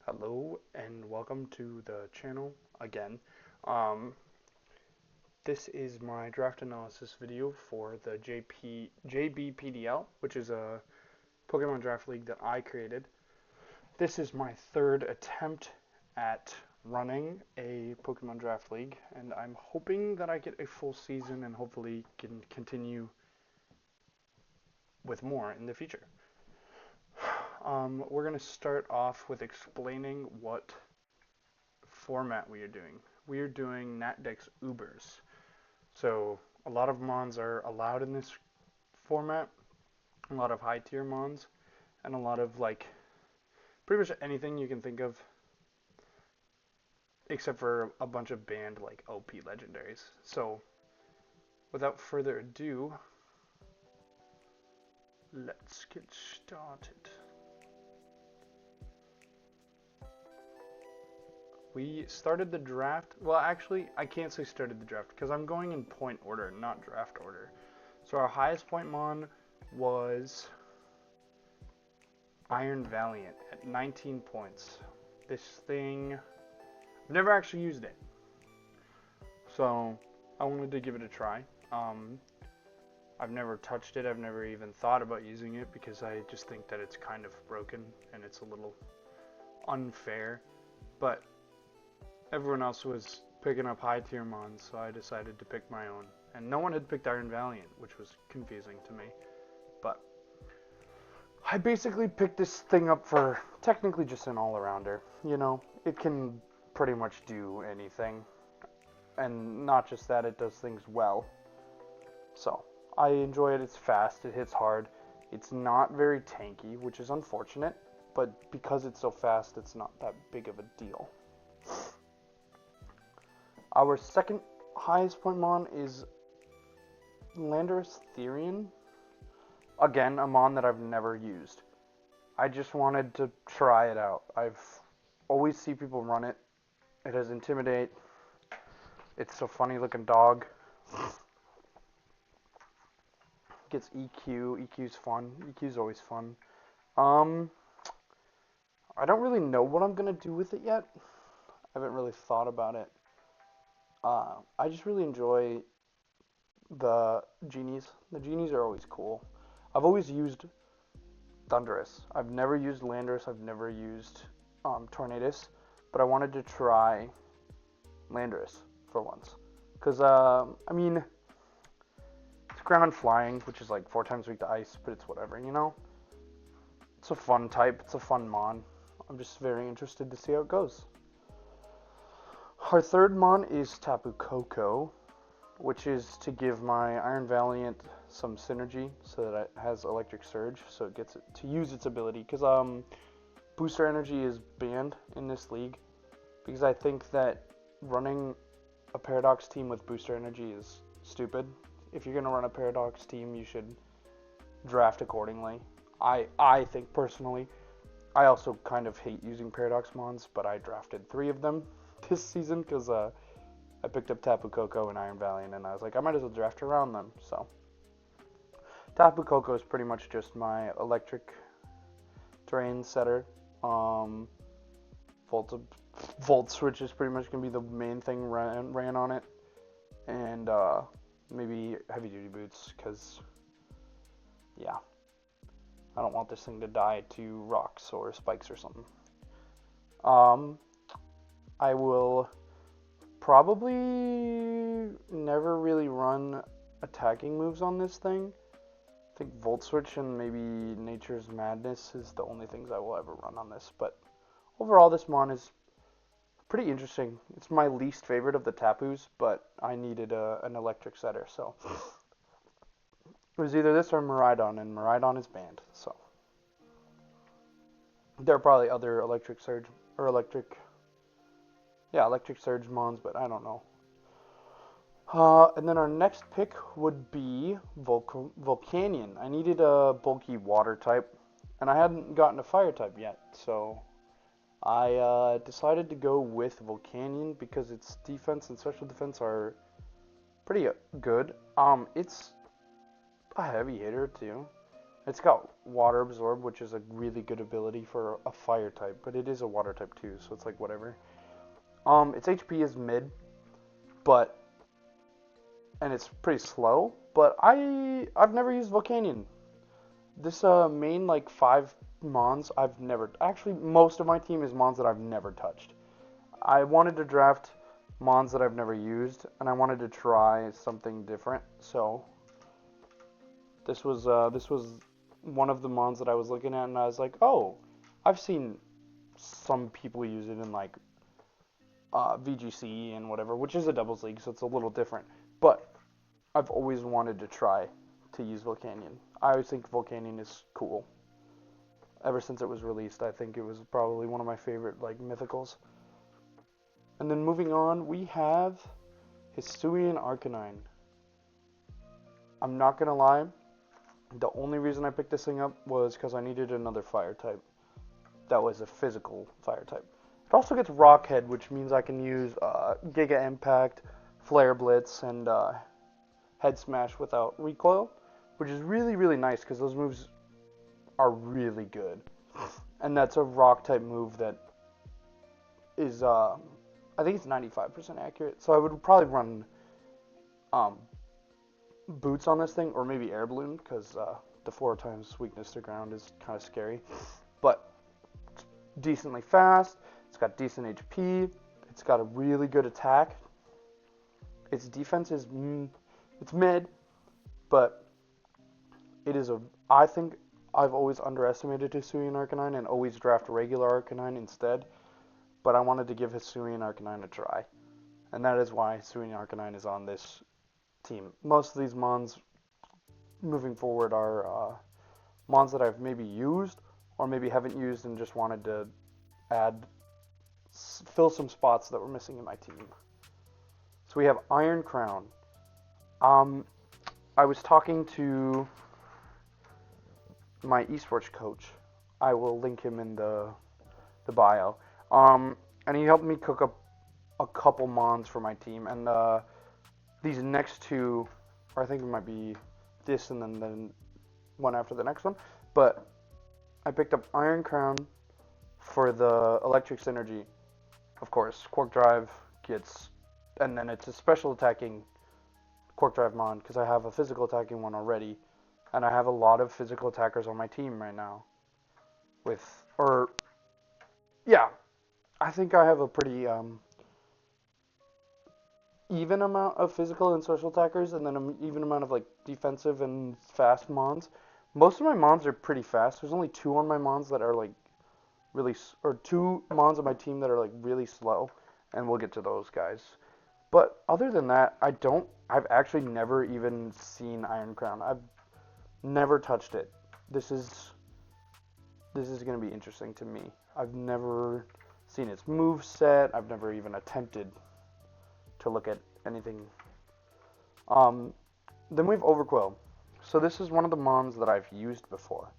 Hello and welcome to the channel again. Um, this is my draft analysis video for the JBPDL, which is a Pokemon Draft League that I created. This is my third attempt at running a Pokemon Draft League, and I'm hoping that I get a full season and hopefully can continue with more in the future. We're going to start off with explaining what format we are doing. We are doing Natdex Ubers. So a lot of mons are allowed in this format, a lot of high tier mons, and a lot of like pretty much anything you can think of, except for a bunch of banned like OP legendaries. So without further ado, let's get started. We started the draft. Well, actually, I can't say started the draft because I'm going in point order, not draft order. So our highest point mon was Iron Valiant at 19 points. This thing, I've never actually used it, so I wanted to give it a try. I've never touched it. I've never even thought about using it because I just think that it's kind of broken and it's a little unfair. But everyone else was picking up high tier mons, so I decided to pick my own. And no one had picked Iron Valiant, which was confusing to me. But I basically picked this thing up for technically just an all-arounder. You know, it can pretty much do anything. And not just that, it does things well. So, I enjoy it. It's fast, it hits hard. It's not very tanky, which is unfortunate. But because it's so fast, it's not that big of a deal. Our second highest point mon is Landorus Therian. Again, a mon that I've never used. I just wanted to try it out. I've always see people run it. It has Intimidate. It's a funny looking dog. Gets EQ. EQ's fun. EQ's always fun. I don't really know what I'm gonna do with it yet. I haven't really thought about it. I just really enjoy the genies. The genies are always cool. I've always used Thundurus. I've never used Landorus. I've never used Tornadus, but I wanted to try Landorus for once. Because, I mean, it's ground flying, which is like 4 times weak to ice, but it's whatever, you know? It's a fun type. It's a fun mon. I'm just very interested to see how it goes. Our third mon is Tapu Koko, which is to give my Iron Valiant some synergy so that it has Electric Surge, so it gets it to use its ability. Because Booster Energy is banned in this league, because I think that running a Paradox team with Booster Energy is stupid. If you're going to run a Paradox team, you should draft accordingly. I think personally. I also kind of hate using Paradox mons, but I drafted 3 of them this season because I picked up Tapu Koko and Iron Valiant, and I was like, I might as well draft around them. So Tapu Koko is pretty much just my electric terrain setter. Volt Switch is pretty much gonna be the main thing ran on it, and maybe heavy duty boots because yeah, I don't want this thing to die to rocks or spikes or something. I will probably never really run attacking moves on this thing. I think Volt Switch and maybe Nature's Madness is the only things I will ever run on this. But overall, this mon is pretty interesting. It's my least favorite of the Tapus, but I needed an electric setter, so it was either this or Miraidon, and Miraidon is banned. So there are probably other electric surge or electric surge mons, but I don't know. And then our next pick would be Volcanion. I needed a bulky water type, and I hadn't gotten a fire type yet, so I decided to go with Volcanion because its defense and special defense are pretty good. It's a heavy hitter too. It's got water absorb, which is a really good ability for a fire type, but it is a water type too, so it's like whatever. Its HP is mid, but and it's pretty slow. But I've never used Volcanion. This main like 5 mons I've never actually most of my team is mons that I've never touched. I wanted to draft mons that I've never used, and I wanted to try something different. So this was one of the mons that I was looking at, and I was like, oh, I've seen some people use it in like VGC and whatever, which is a doubles league, so it's a little different. But I've always wanted to try to use Volcanion. I always think Volcanion is cool. Ever since it was released, I think it was probably one of my favorite like mythicals. And then moving on, we have Hisuian Arcanine. I'm not gonna lie, the only reason I picked this thing up was because I needed another fire type that was a physical fire type. It also gets Rock Head, which means I can use Giga Impact, Flare Blitz, and Head Smash without recoil, which is really, really nice because those moves are really good. And that's a rock type move that is, I think it's 95% accurate. So I would probably run boots on this thing, or maybe air balloon, because the 4x weakness to ground is kind of scary. But it's decently fast. It's got decent HP. It's got a really good attack. Its defense is it's mid, but it is I think I've always underestimated Hisuian Arcanine and always draft regular Arcanine instead. But I wanted to give Hisuian Arcanine a try, and that is why Hisuian Arcanine is on this team. Most of these mons moving forward are mons that I've maybe used or maybe haven't used and just wanted to fill some spots that were missing in my team. So we have Iron Crown. I was talking to my esports coach. I will link him in the bio. And he helped me cook up a couple mons for my team. And these next two, or I think it might be this and then one after the next one. But I picked up Iron Crown for the Electric Synergy. Of course, Quark Drive gets, and then it's a special attacking Quark Drive mon because I have a physical attacking one already. And I have a lot of physical attackers on my team right now. I think I have a pretty even amount of physical and social attackers, and then an even amount of like defensive and fast mons. Most of my mons are pretty fast. There's only 2 on my mons that are like really, or 2 mons on my team that are like really slow, and we'll get to those guys. But other than that, I've actually never even seen Iron Crown. I've never touched it. This is going to be interesting to me. I've never seen its move set. I've never even attempted to look at anything. Then we have Overquill. So this is one of the mons that I've used before,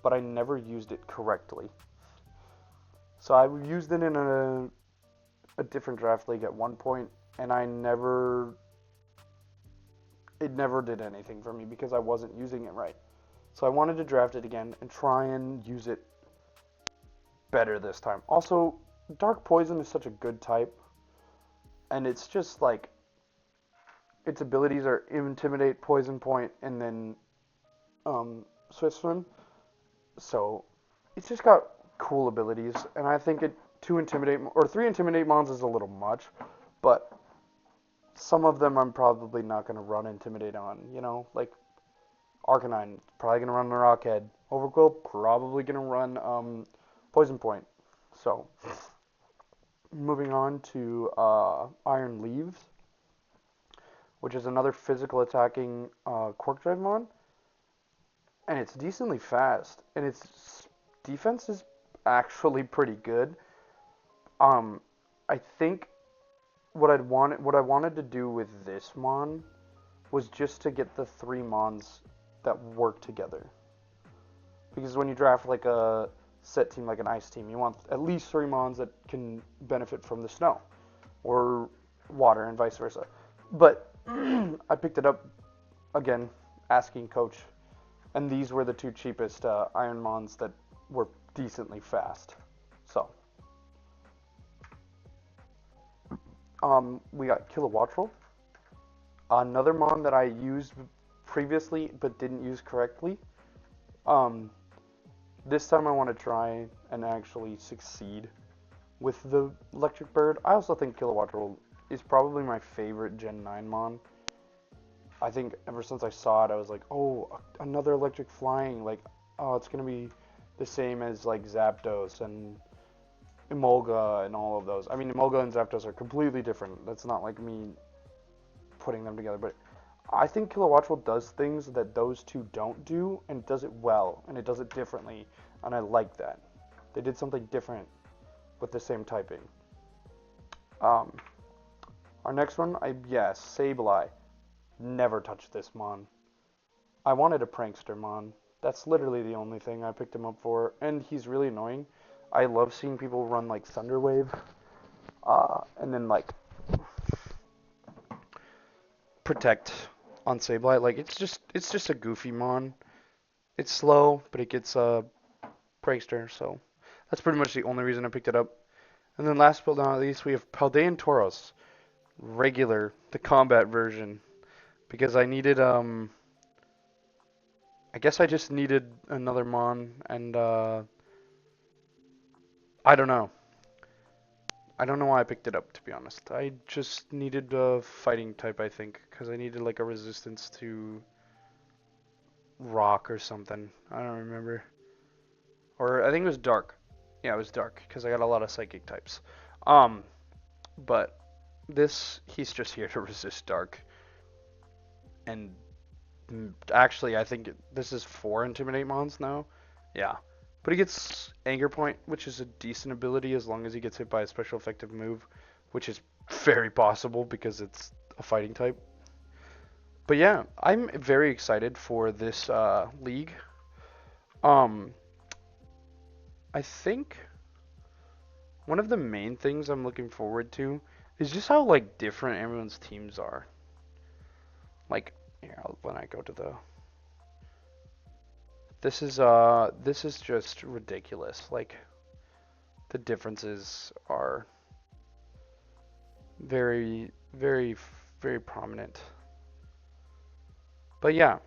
but I never used it correctly. So I used it in a different draft league at one point, and it never did anything for me because I wasn't using it right. So I wanted to draft it again and try and use it better this time. Also, Dark Poison is such a good type, and it's just like its abilities are Intimidate, Poison Point, and then Swift Swim. So it's just got cool abilities, and I think 3 Intimidate mons is a little much, but some of them I'm probably not going to run Intimidate on, like Arcanine, probably going to run the Rockhead. Overquill, probably going to run Poison Point. So, moving on to Iron Leaves, which is another physical attacking Quark Drive mon, and it's decently fast, and its defense is actually pretty good. I think what I wanted to do with this mon was just to get the 3 mons that work together. Because when you draft like a set team, like an ice team, you want at least 3 mons that can benefit from the snow or water and vice versa. But I picked it up again, asking coach, And these were the two cheapest Iron Mons that were decently fast. So, we got Kilowattrel, another Mon that I used previously but didn't use correctly. Um, this time I want to try and actually succeed with the Electric Bird. I also think Kilowattrel is probably my favorite Gen 9 Mon. I think ever since I saw it, I was like, oh, another electric flying. Like, oh, it's going to be the same as, like, Zapdos and Emolga and all of those. I mean, Emolga and Zapdos are completely different. That's not like me putting them together. But I think Kilowattrel does things that those two don't do, and does it well, and it does it differently. And I like that. They did something different with the same typing. Um, our next one, yes, Sableye. Never touched this Mon. I wanted a prankster Mon. That's literally the only thing I picked him up for, and he's really annoying. I love seeing people run like Thunder Wave, and then like Protect on Sableye. Like it's just a goofy Mon. It's slow, but it gets prankster, so that's pretty much the only reason I picked it up. And then last but not least, we have Paldean Tauros, regular, the combat version, because I needed I guess I just needed another Mon, and I don't know. I don't know why I picked it up, to be honest. I just needed a fighting type, I think, because I needed like a resistance to rock or something. I don't remember. Or I think it was dark. Yeah, it was dark, because I got a lot of psychic types. Um, but he's just here to resist dark. And actually, I think this is 4 Intimidate Mons now. Yeah. But he gets Anger Point, which is a decent ability as long as he gets hit by a special effective move, which is very possible because it's a fighting type. But yeah, I'm very excited for this league. Um, I think one of the main things I'm looking forward to is just how like different everyone's teams are. Like, here, when I go to the this is just ridiculous. Like the differences are very, very, very prominent. But yeah,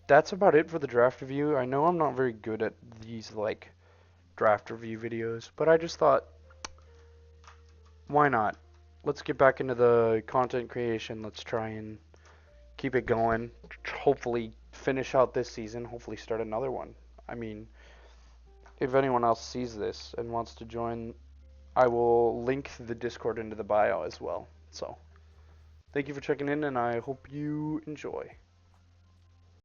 that's about it for the draft review. I know I'm not very good at these like draft review videos, but I just thought, why not? Let's get back into the content creation. Let's try and keep it going. Hopefully finish out this season. Hopefully start another one. I mean, if anyone else sees this and wants to join, I will link the Discord into the bio as well. So, thank you for checking in, and I hope you enjoy.